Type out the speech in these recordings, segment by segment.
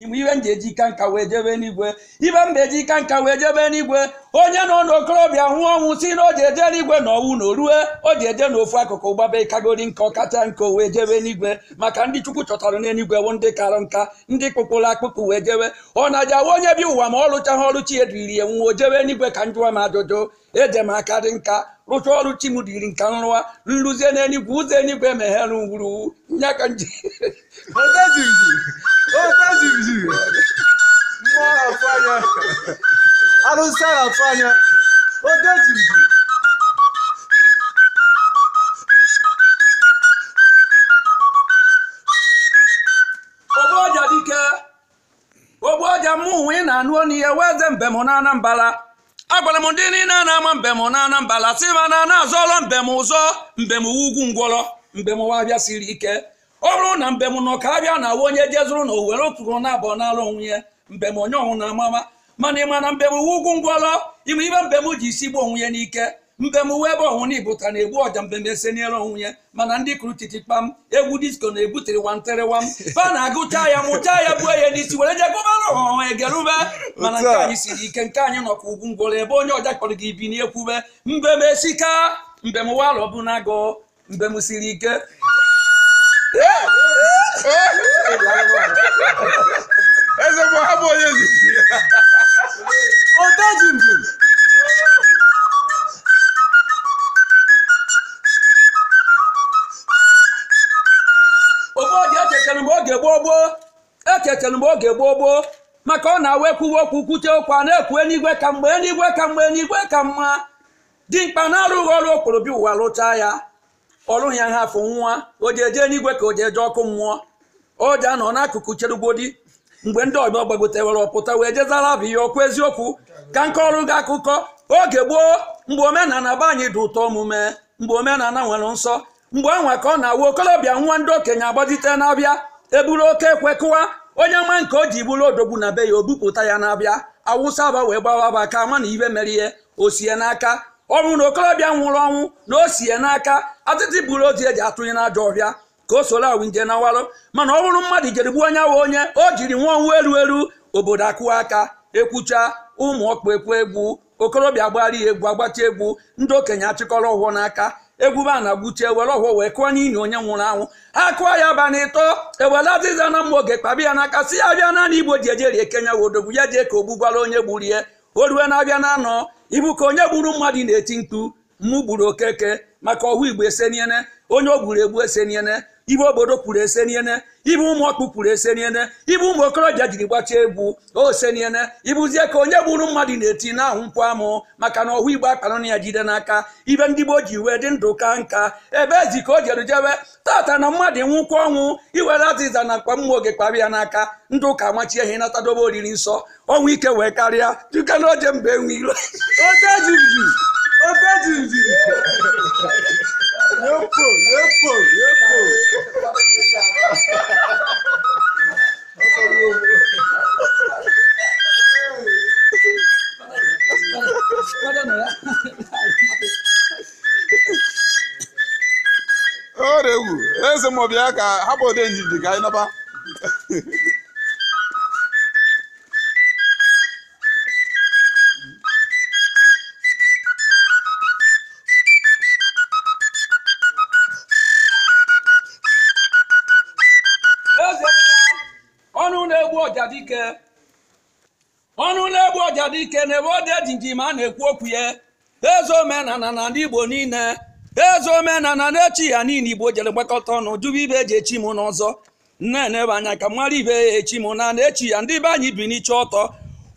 Iwe njeji ka nka wee jebe n'igwe ibe mbeji ka nka wee jebe n'igwe onye nọ n'okorobịa nwụọ ọnwụ si na o ji eje n'igwe na ọnwụ na orue o ji eje n'ofu akụkụ gbabe kagori nka ọkacha nke wee jebe n'igwe maka ndị Chukwu chọtara n'eluigwe bụ ndị kara nka ndị kpụkpụrụ akpụkpụ wee jebe ọ na-ajawa onye bi ụwa ma ọ rụchaghị ọrụ chi ediri enwu o jebe n'igwe ka njụwa m ajụjụ eje m aka dị nka rụcha ọrụ chi m diri nka nrụwa nrụzie n'eluigwe ụzọ eluigwe meghere ngwuru nya ka nji Odenjinji. Ogboja mụ ị na-anụ n'ihe Eze Mbem na Anambra agwara m ndị niile na-ama Mbem na Anambra si ma na na-azọrọ Mbem ụzọ Mbem ugwu ngwọrọ Mbem wabịa siri ike ọ bụrụ na Mbem nọ ka abịa na onye jezuru na owere tụrụ na abụọ n'ala onwe ya Mbem onye ọnwụ na amama mana ịma na Mbem ugwu ngwọrọ ime ibe Mbem ji isi gbuo onwe ya n'ike Mbem wee ebe ọnwụ na ibụta na-egbu ọja Mbem eseniere onwe ya mana ndị kụrụ titikpam egwu disko na-ebutere wanterewam fa na-agụcha ya mụcha ya gbuo ya n'isi were je gụbara ọhụrụ egerube mana nke anyị siri ike nke anyị nọkwa ugwu ngwọrọ ebe onye ọja kpọrọ gị ibi n'ekwube Mbem esika Mbem walọ bụ na-agụ Mbem siri ike Odenjinji. Obodo echetara m oge gboo maka ọ na-awa ekwuwe okwu kwuche okwu a na-ekwu enigwe ka mgbe enigwe ka mma dimkpa na-arụghị ọrụ okporobịa ụwa lụchaa ya ọrụ ya ha afọ nwa o ji eje enigwe ka o ji eje ọkụ mmụọ o ji anọ n'akụkụ cherugbodi mgbe ndị ọbịa gbagotewere ọpụta wee jezara bụ ihe okwu eziokwu ka nke ọrụ gị akụkọ oge gboo mgbe omenala be anyị dị ụtọ omume mgbe omenala nwere nsọ mgbe anwa ka ọ na-awa okorobịa nwa ndị okenye agbazite na-abịa eburu oke ekwe kụwa onye nwa nke o ji bụrụ odogwu na be ya o bupụta ya na-abịa awụsa aba wee gbawaba ka ama na ibe mere ihe o sie n'aka ọnwụ na okorobịa nwụrụ ọnwụ na o sie n'aka atịtị buru ozi eji atụnye n'ajọ ọbịa ka o soro awụ nje na warụ mana ọ bụrụ mmadụ jere gbuo onye awa onye o jiri nwa ọnwụ eru obodo akụwa aka ekwucha ụmụ ọkpụ ekwu egwu okorobịa gbara ya egwu agbacha egwu ndị okenye achịkọrọ ọhụụ n'aka egwu ba na-agbuche were ọhụụ wee kụọ n'ili onye nwụrụ anwụ ha kụọ ya abalị ịtọ ewere azịza na mma oge kpabi ya n'aka si ya bịa naanị Igbo ji eje rie Kenya wodogwu ya jee ka o gbugbara onye gburu ihe o rue na-abịa na anọ ibu ka onye gburu mmadụ na-eti mkpu mụ gburu okeke maka ọhụ Igbo eseniene onye o gburu egbu eseniene ibe obodo kwuru eseniene ibe ụmụ ọkpụ kwuru eseniene ibe ụmụ okorobịa jiri gbachaa egwu o seniene ibuzie ka onye gburu mmadụ na-eti na-ahụ nkwụ amụ maka na ọhụ Igbo akpara ya jide n'aka ibe ndị Igbo ji wee dị ndụ ka nka ebe ezi ka o jere jebe tata na mmadụ nwụkwa ọnwụ iwere azịza na mkpa mma oge kpara ya n'aka ndị ụka machie ihe natadobe oriri nsọ ọnwụ ike wee karịa duka na oje mbe enwe iro Odenjinji. Yopo. Orewu, Eze Mbem ka hapụ Odenjinji ka anyị naba. ọnụ na-egbu ọja dike n'ebe Odenjinji ma a na-ekwu okwu ya eze omenala na ndị Igbo niile eze omenala na-echi ya niile Igbo jere gbakọta ọnụ jụba ibe eji echi m n'ọzọ na-enebe anya ka mara ibe ya echi m na-echi ya ndị be anyị bi n'iche ọtọ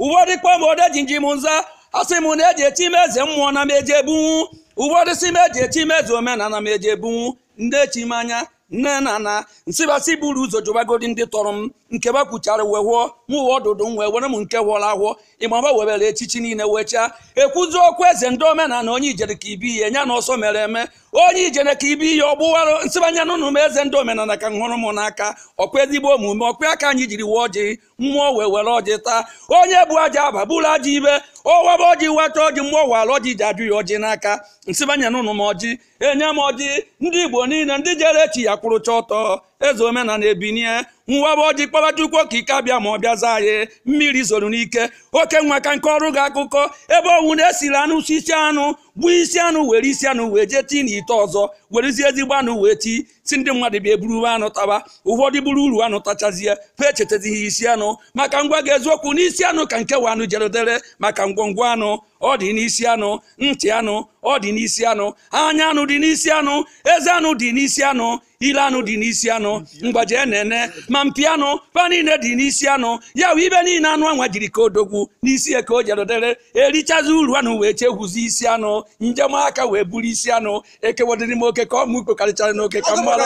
ụfọdụ kpọm Odenjinji m nza asị m na eji echi m eze mmụọ na m eji ebunwu ụfọdụ si m eji echi m eze omenala m eji ebunwu ndị echi m anya nne na na nsịbasị buru ụzọ jụbagodi ndị tọrọ m nke bakwuchara wee hụọ mụ ụwa ọdụdụ m wee were m nke wụọrọ ahụọ ịmaba webere echichi niile wechaa ekwuzi okwu eze ndị omenala onye ijere ka ibi ihe nya na ọsọ mere eme onye ijere ka ibi ihe ọgbụwarụ nsịbanya n'ụnụ m eze ndị omenala ka m hụrụ m n'aka ọkwa ezigbo omume ọkwa aka anyị jiri wee ọjị mmụọ wee were ọjị taa onye bụ aja aba bụrụ aja ibe ọwaba ọjị wata ọjị mmụọ wara ọjị ji ajụ ya ọjị n'aka nsịbanya n'ụnụ m ọjị enye m ọjị ndị Igbo niile ndị jere echi ya kwụrụcha ọtọ eze omenala ebinie nwa bụ ọjị kpọba Chukwu ka ike abịa ma ọ bịa zaa anyị mmiri zoro n'ike oke nwa ka nke ọrụ gị akụkọ ebe ọnwụ na-esiri anụ isi anụ gbuo isi anụ were isi anụ wee jee tii n'ite ọzọ werezie ezigbo anụ wee tii si ndị mmadụ bịa eburu anụ taba ụfọdụ buru uru anụ tachazie fa echetazighị isi anụ maka ngwa gị eziokwu n'isi anụ ka nke wa anụ jerodere maka ngwongwo anụ ọ dị n'isi anụ ntị anụ ọ dị n'isi anụ anya anụ dị n'isi anụ eze anụ dị n'isi anụ ile anụ dị n'isi anụ mgbaji enene ma mpi anụ fa niile dị n'isi anụ ya wụ ibe niile anụ anwa jiri ka odogwu n'isi ya ka o jerodere erichazi uru anụ wee chegwuzi isi anụ njem aka wee buru isi anụ ekewodịrị m oke ka ọ mụ kpekarịchara n'oke ka mmalụ